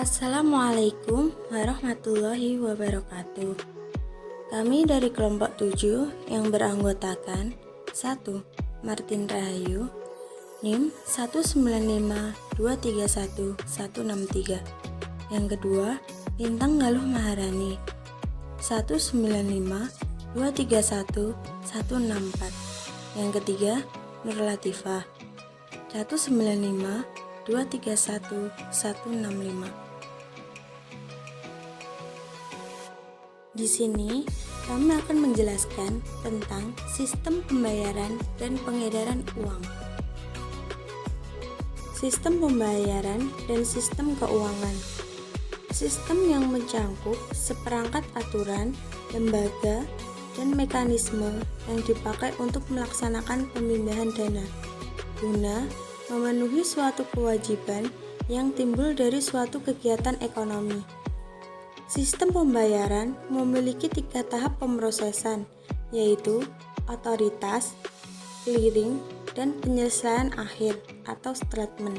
Assalamualaikum warahmatullahi wabarakatuh. Kami dari kelompok 7 yang beranggotakan 1. Martin Rahayu, NIM 195231163. Yang kedua, Lintang Galuh Maharani 195231164. Yang ketiga, Nur Latifah 195231165. Di sini kami akan menjelaskan tentang sistem pembayaran dan pengedaran uang. Sistem pembayaran dan sistem keuangan. Sistem yang mencangkup seperangkat aturan, lembaga, dan mekanisme yang dipakai untuk melaksanakan pemindahan dana guna memenuhi suatu kewajiban yang timbul dari suatu kegiatan ekonomi. Sistem pembayaran memiliki 3 tahap pemrosesan, yaitu otoritas, clearing, dan penyelesaian akhir atau settlement.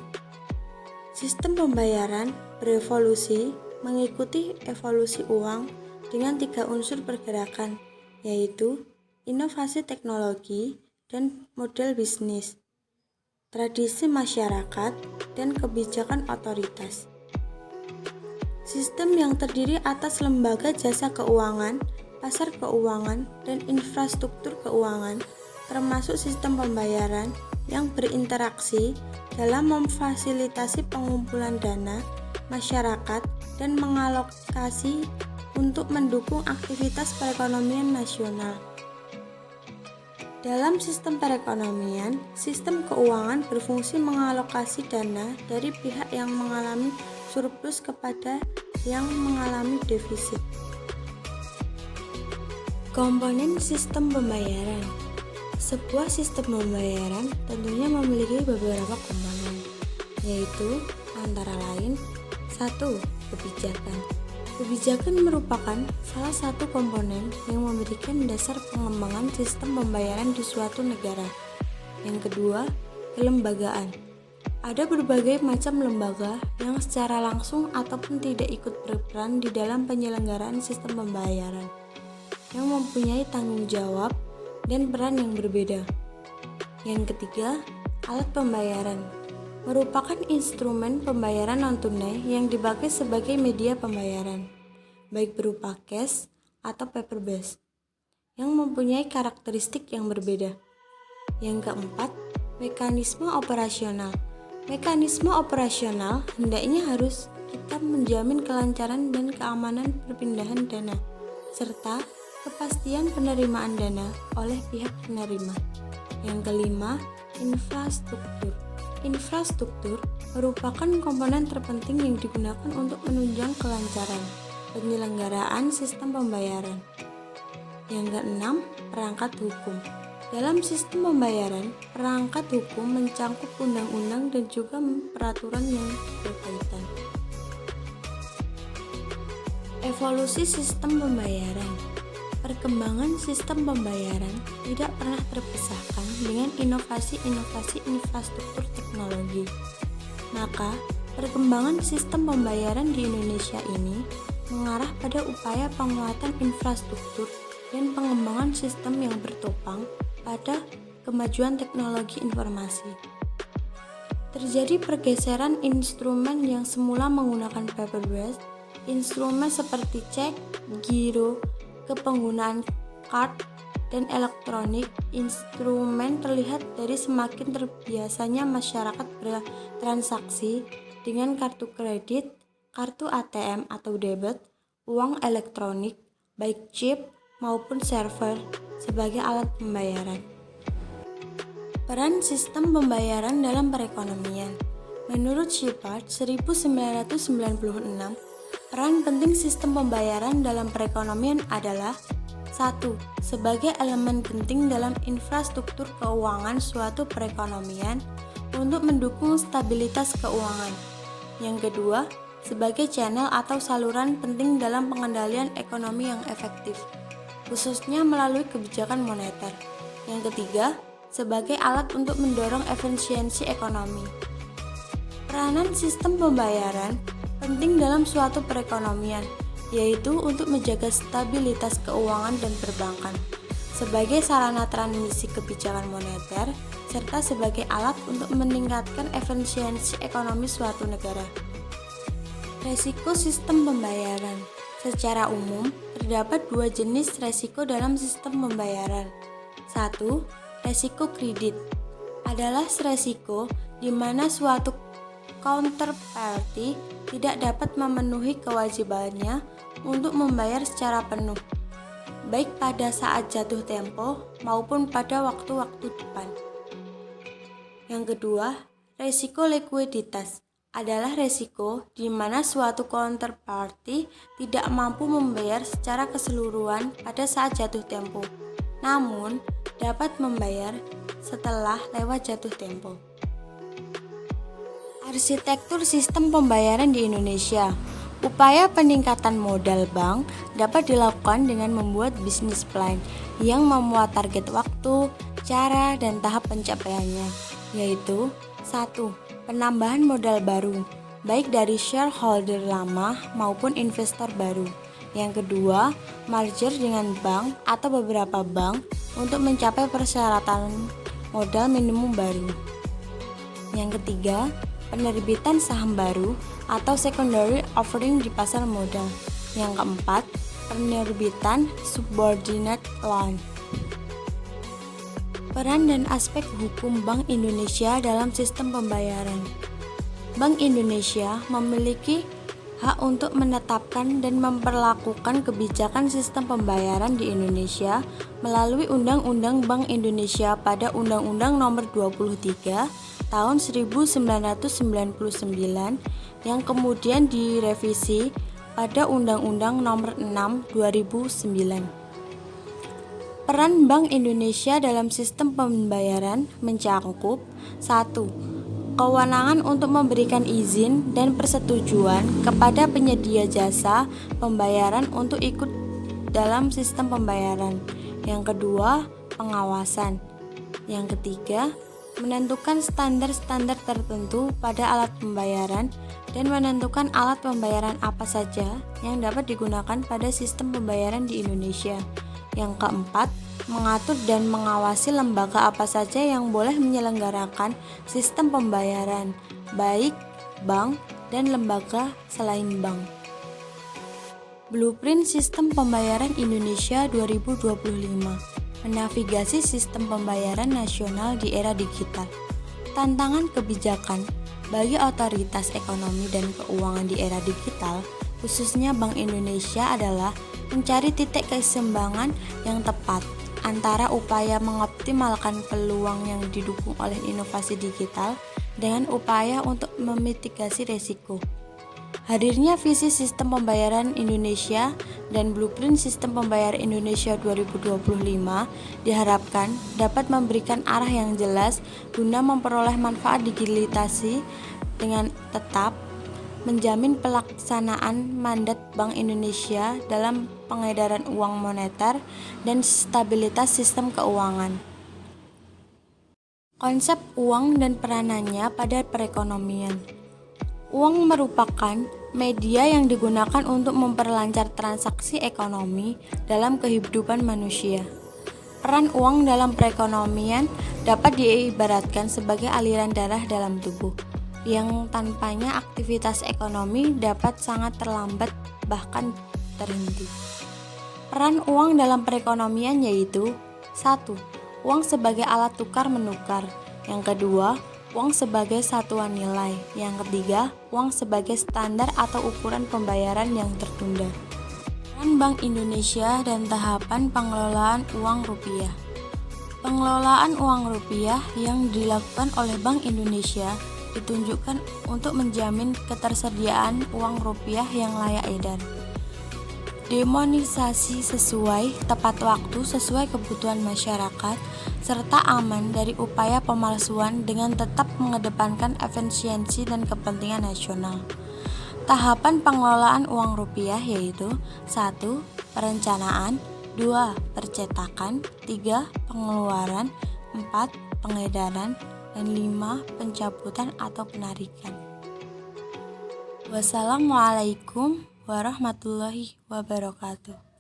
Sistem pembayaran berevolusi mengikuti evolusi uang dengan 3 unsur pergerakan, yaitu inovasi teknologi dan model bisnis, tradisi masyarakat, dan kebijakan otoritas. Sistem yang terdiri atas lembaga jasa keuangan, pasar keuangan, dan infrastruktur keuangan, termasuk sistem pembayaran yang berinteraksi dalam memfasilitasi pengumpulan dana masyarakat dan mengalokasi untuk mendukung aktivitas perekonomian nasional. Dalam sistem perekonomian, sistem keuangan berfungsi mengalokasi dana dari pihak yang mengalami surplus kepada yang mengalami defisit. Komponen sistem pembayaran. Sebuah sistem pembayaran tentunya memiliki beberapa komponen, yaitu antara lain 1. Kebijakan. Kebijakan merupakan salah satu komponen yang memberikan dasar pengembangan sistem pembayaran di suatu negara. Yang kedua, kelembagaan. Ada berbagai macam lembaga yang secara langsung ataupun tidak ikut berperan di dalam penyelenggaraan sistem pembayaran, yang mempunyai tanggung jawab dan peran yang berbeda. Yang ketiga, alat pembayaran. Merupakan instrumen pembayaran non-tunai yang dipakai sebagai media pembayaran, baik berupa cash atau paper based, yang mempunyai karakteristik yang berbeda. Yang keempat, mekanisme operasional. Mekanisme operasional hendaknya harus kita menjamin kelancaran dan keamanan perpindahan dana, serta kepastian penerimaan dana oleh pihak penerima. Yang kelima, infrastruktur. Infrastruktur merupakan komponen terpenting yang digunakan untuk menunjang kelancaran penyelenggaraan sistem pembayaran. Yang keenam, perangkat hukum. Dalam sistem pembayaran, perangkat hukum mencangkup undang-undang dan juga peraturan yang berkaitan. Evolusi sistem pembayaran. Perkembangan sistem pembayaran tidak pernah terpisahkan dengan inovasi-inovasi infrastruktur teknologi. Maka, perkembangan sistem pembayaran di Indonesia ini mengarah pada upaya penguatan infrastruktur dan pengembangan sistem yang bertopang pada kemajuan teknologi informasi. Terjadi pergeseran instrumen yang semula menggunakan paper based, instrumen seperti cek, giro, ke penggunaan card dan elektronik. Instrumen terlihat dari semakin terbiasanya masyarakat bertransaksi dengan kartu kredit, kartu ATM atau debit, uang elektronik, baik chip maupun server sebagai alat pembayaran. Peran sistem pembayaran dalam perekonomian. Menurut Shepard 1996, peran penting sistem pembayaran dalam perekonomian adalah 1. Sebagai elemen penting dalam infrastruktur keuangan suatu perekonomian untuk mendukung stabilitas keuangan. Yang kedua, sebagai channel atau saluran penting dalam pengendalian ekonomi yang efektif, khususnya melalui kebijakan moneter. Yang ketiga, sebagai alat untuk mendorong efisiensi ekonomi. Peranan sistem pembayaran penting dalam suatu perekonomian, yaitu untuk menjaga stabilitas keuangan dan perbankan, sebagai sarana transmisi kebijakan moneter, serta sebagai alat untuk meningkatkan efisiensi ekonomi suatu negara. Resiko sistem pembayaran. Secara umum, terdapat dua jenis resiko dalam sistem pembayaran. 1. Resiko kredit adalah resiko di mana suatu counterparty tidak dapat memenuhi kewajibannya untuk membayar secara penuh, baik pada saat jatuh tempo maupun pada waktu-waktu depan. Yang kedua, resiko likuiditas adalah resiko di mana suatu counterparty tidak mampu membayar secara keseluruhan pada saat jatuh tempo, namun dapat membayar setelah lewat jatuh tempo. Arsitektur sistem pembayaran di Indonesia. Upaya peningkatan modal bank dapat dilakukan dengan membuat bisnis plan yang memuat target waktu, cara, dan tahap pencapaiannya, yaitu 1. Penambahan modal baru, baik dari shareholder lama maupun investor baru. Yang kedua, merger dengan bank atau beberapa bank untuk mencapai persyaratan modal minimum baru. Yang ketiga, penerbitan saham baru atau secondary offering di pasar modal. Yang keempat, penerbitan subordinate loan. Peran dan aspek hukum Bank Indonesia dalam sistem pembayaran. Bank Indonesia memiliki hak untuk menetapkan dan memperlakukan kebijakan sistem pembayaran di Indonesia melalui Undang-Undang Bank Indonesia pada Undang-Undang Nomor 23 Tahun 1999 yang kemudian direvisi pada Undang-Undang Nomor 6 2009. Peran Bank Indonesia dalam sistem pembayaran mencakup 1. Kewenangan untuk memberikan izin dan persetujuan kepada penyedia jasa pembayaran untuk ikut dalam sistem pembayaran. Yang kedua, pengawasan. Yang ketiga, menentukan standar-standar tertentu pada alat pembayaran dan menentukan alat pembayaran apa saja yang dapat digunakan pada sistem pembayaran di Indonesia. Yang keempat, mengatur dan mengawasi lembaga apa saja yang boleh menyelenggarakan sistem pembayaran, baik bank dan lembaga selain bank. Blueprint Sistem Pembayaran Indonesia 2025 menavigasi sistem pembayaran nasional di era digital. Tantangan kebijakan bagi otoritas ekonomi dan keuangan di era digital, khususnya Bank Indonesia, adalah mencari titik keseimbangan yang tepat antara upaya mengoptimalkan peluang yang didukung oleh inovasi digital dengan upaya untuk memitigasi risiko. Hadirnya visi sistem pembayaran Indonesia dan Blueprint Sistem Pembayaran Indonesia 2025 diharapkan dapat memberikan arah yang jelas guna memperoleh manfaat digitalisasi dengan tetap menjamin pelaksanaan mandat Bank Indonesia dalam pengedaran uang moneter dan stabilitas sistem keuangan. Konsep uang dan peranannya pada perekonomian. Uang merupakan media yang digunakan untuk memperlancar transaksi ekonomi dalam kehidupan manusia. Peran uang dalam perekonomian dapat diibaratkan sebagai aliran darah dalam tubuh, yang tanpanya aktivitas ekonomi dapat sangat terlambat bahkan terhenti. Peran uang dalam perekonomian yaitu 1. Uang sebagai alat tukar menukar. Yang kedua, uang sebagai satuan nilai. Yang ketiga, uang sebagai standar atau ukuran pembayaran yang tertunda. Peran Bank Indonesia dan tahapan pengelolaan uang rupiah. Pengelolaan uang rupiah yang dilakukan oleh Bank Indonesia ditunjukkan untuk menjamin ketersediaan uang rupiah yang layak edar, demonetisasi sesuai tepat waktu sesuai kebutuhan masyarakat, serta aman dari upaya pemalsuan dengan tetap mengedepankan efisiensi dan kepentingan nasional. Tahapan pengelolaan uang rupiah yaitu 1. Perencanaan, 2. Percetakan, 3. Pengeluaran, 4. Pengedaran, dan 5. Pencabutan atau penarikan. Wassalamualaikum warahmatullahi wabarakatuh.